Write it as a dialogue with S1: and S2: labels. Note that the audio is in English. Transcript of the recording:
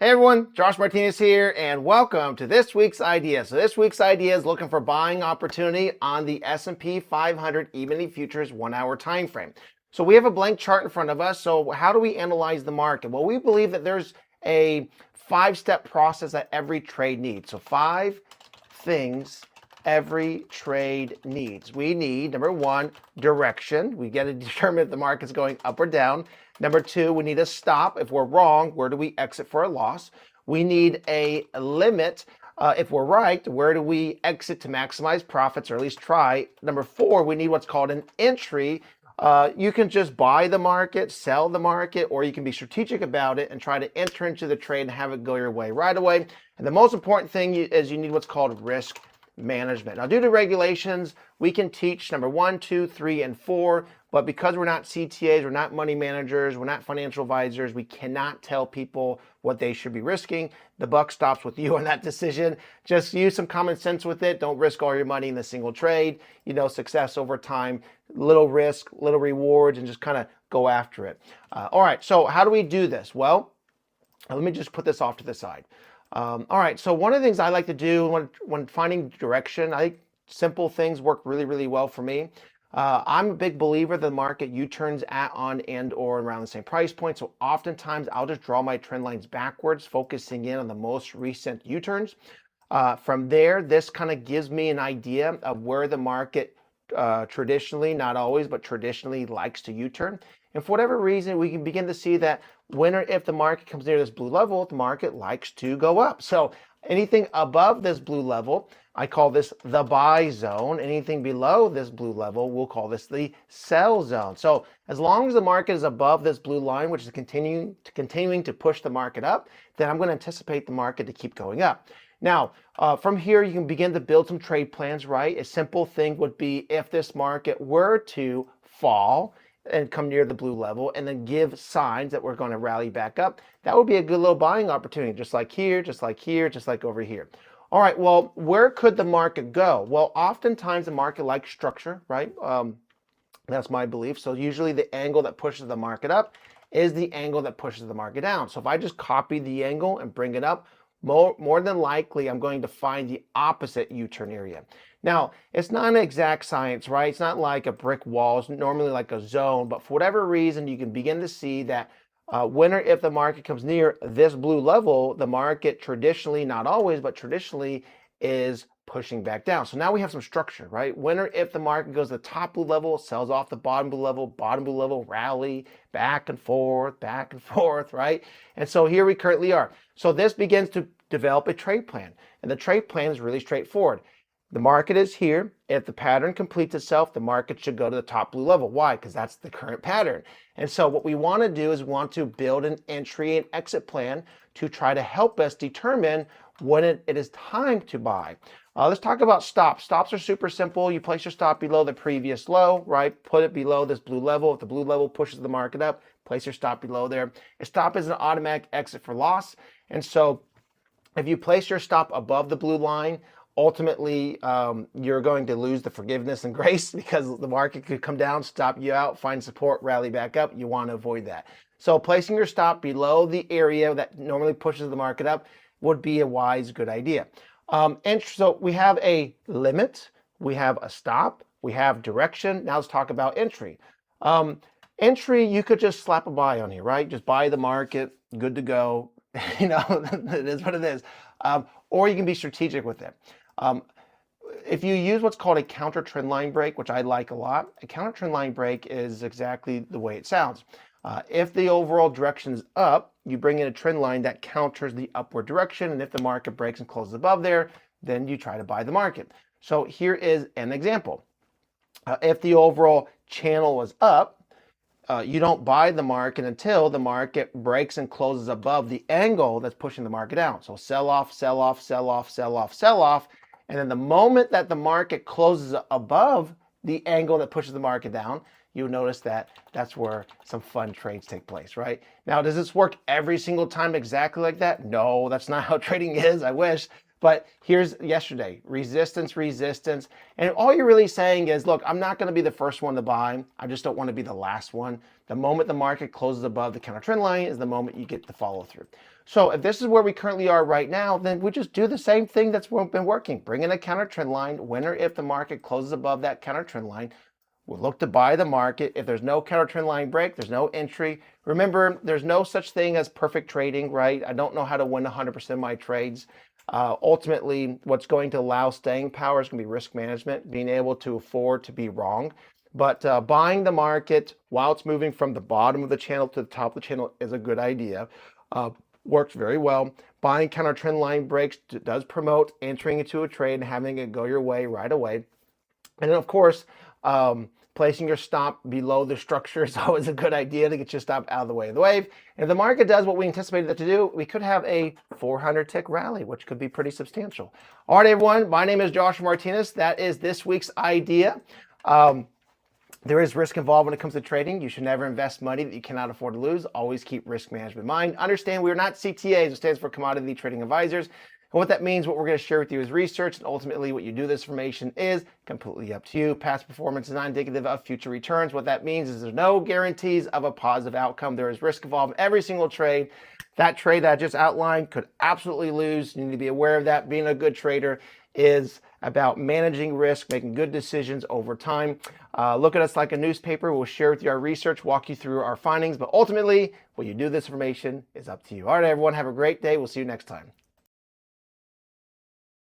S1: Hey everyone, Josh Martinez here, and welcome to this week's idea. So this week's idea is looking for buying opportunity on the S&P 500 E-mini futures 1 hour time frame. So we have a blank chart in front of us. So how do we analyze the market? Well, we believe that there's a 5-step process that every trade needs. So 5 things every trade needs. We need, number 1, direction. We got to determine if the market's going up or down. Number 2, we need a stop. If we're wrong, where do we exit for a loss? We need a limit. If we're right, where do we exit to maximize profits, or at least try? Number 4, we need what's called an entry. You can just buy the market, sell the market, or you can be strategic about it and try to enter into the trade and have it go your way right away. And the most important thing is you need what's called risk management. Now, due to regulations, we can teach number 1, 2, 3, and 4, but because we're not CTAs, we're not money managers, we're not financial advisors, we cannot tell people what they should be risking. The buck stops with you on that decision. Just use some common sense with it. Don't risk all your money in a single trade. You know, success over time, little risk, little rewards, and just kind of go after it. All right, so how do we do this? Well, let me just put this off to the side. All right, so one of the things I like to do when finding direction, I think simple things work really, really well for me. I'm a big believer the market U-turns at, on, and or around the same price point. So oftentimes I'll just draw my trend lines backwards, focusing in on the most recent U-turns. From there, this kind of gives me an idea of where the market traditionally, not always, but traditionally likes to U-turn. And for whatever reason, we can begin to see that when or if the market comes near this blue level, the market likes to go up. So anything above this blue level, I call this the buy zone. Anything below this blue level, we'll call this the sell zone. So as long as the market is above this blue line, which is continuing to push the market up, then I'm going to anticipate the market to keep going up. Now, from here, you can begin to build some trade plans, right? A simple thing would be if this market were to fall and come near the blue level and then give signs that we're going to rally back up, that would be a good little buying opportunity, just like here, just like here, just like over here. All right, well, where could the market go? Well, oftentimes the market likes structure, right? That's my belief. So usually the angle that pushes the market up is the angle that pushes the market down. So if I just copy the angle and bring it up, more than likely I'm going to find the opposite U-turn area. Now, it's not an exact science, right? It's not like a brick wall. It's normally like a zone, but for whatever reason, you can begin to see that when or if the market comes near this blue level, the market traditionally, not always, but traditionally is pushing back down. So now we have some structure, right? When or if the market goes to the top blue level, sells off the bottom blue level, rally, back and forth, right? And so here we currently are. So this begins to develop a trade plan. And the trade plan is really straightforward. The market is here. If the pattern completes itself, the market should go to the top blue level. Why? Because that's the current pattern. And so what we want to do is we want to build an entry and exit plan to try to help us determine when it is time to buy. Let's talk about stops. Stops are super simple. You place your stop below the previous low, right? Put it below this blue level. If the blue level pushes the market up, place your stop below there. A stop is an automatic exit for loss. And so if you place your stop above the blue line, ultimately, you're going to lose the forgiveness and grace because the market could come down, stop you out, find support, rally back up. You want to avoid that. So placing your stop below the area that normally pushes the market up would be a wise, good idea. And so we have a limit, we have a stop, we have direction. Now let's talk about entry. Entry, you could just slap a buy on here, right? Just buy the market, good to go. You know, it is what it is. Or you can be strategic with it. If you use what's called a counter trend line break, which I like a lot, a counter trend line break is exactly the way it sounds. If the overall direction is up, you bring in a trend line that counters the upward direction. And if the market breaks and closes above there, then you try to buy the market. So here is an example. If the overall channel was up, you don't buy the market until the market breaks and closes above the angle that's pushing the market down. So sell off, sell off, sell off, sell off, sell off. And then the moment that the market closes above the angle that pushes the market down, you'll notice that that's where some fun trades take place, right? Now, does this work every single time exactly like that? No, that's not how trading is. I wish. But here's yesterday, resistance, resistance. And all you're really saying is, look, I'm not going to be the first one to buy. I just don't want to be the last one. The moment the market closes above the counter trend line is the moment you get the follow through. So if this is where we currently are right now, then we just do the same thing that's been working. Bring in a counter trend line. When or if the market closes above that counter trend line, we'll look to buy the market. If there's no counter trend line break, there's no entry. Remember, there's no such thing as perfect trading, right? I don't know how to win 100% of my trades. Ultimately, what's going to allow staying power is going to be risk management, being able to afford to be wrong. But buying the market while it's moving from the bottom of the channel to the top of the channel is a good idea. Works very well. Buying counter trend line breaks does promote entering into a trade and having it go your way right away. And then, of course, placing your stop below the structure is always a good idea to get your stop out of the way of the wave. And if the market does what we anticipated it to do, we could have a 400 tick rally, which could be pretty substantial. All right, everyone, my name is Joshua Martinez. That is this week's idea. There is risk involved when it comes to trading. You should never invest money that you cannot afford to lose. Always keep risk management in mind. Understand we are not CTAs, it stands for Commodity Trading Advisors. And what that means, what we're going to share with you is research, and ultimately what you do with this information is completely up to you. Past performance is not indicative of future returns. What that means is there's no guarantees of a positive outcome. There is risk involved in every single trade. That trade that I just outlined could absolutely lose. You need to be aware of that. Being a good trader is about managing risk, making good decisions over time. Look at us like a newspaper. We'll share with you our research, walk you through our findings, but ultimately, what you do with this information is up to you. All right, everyone, have a great day. We'll see you next time.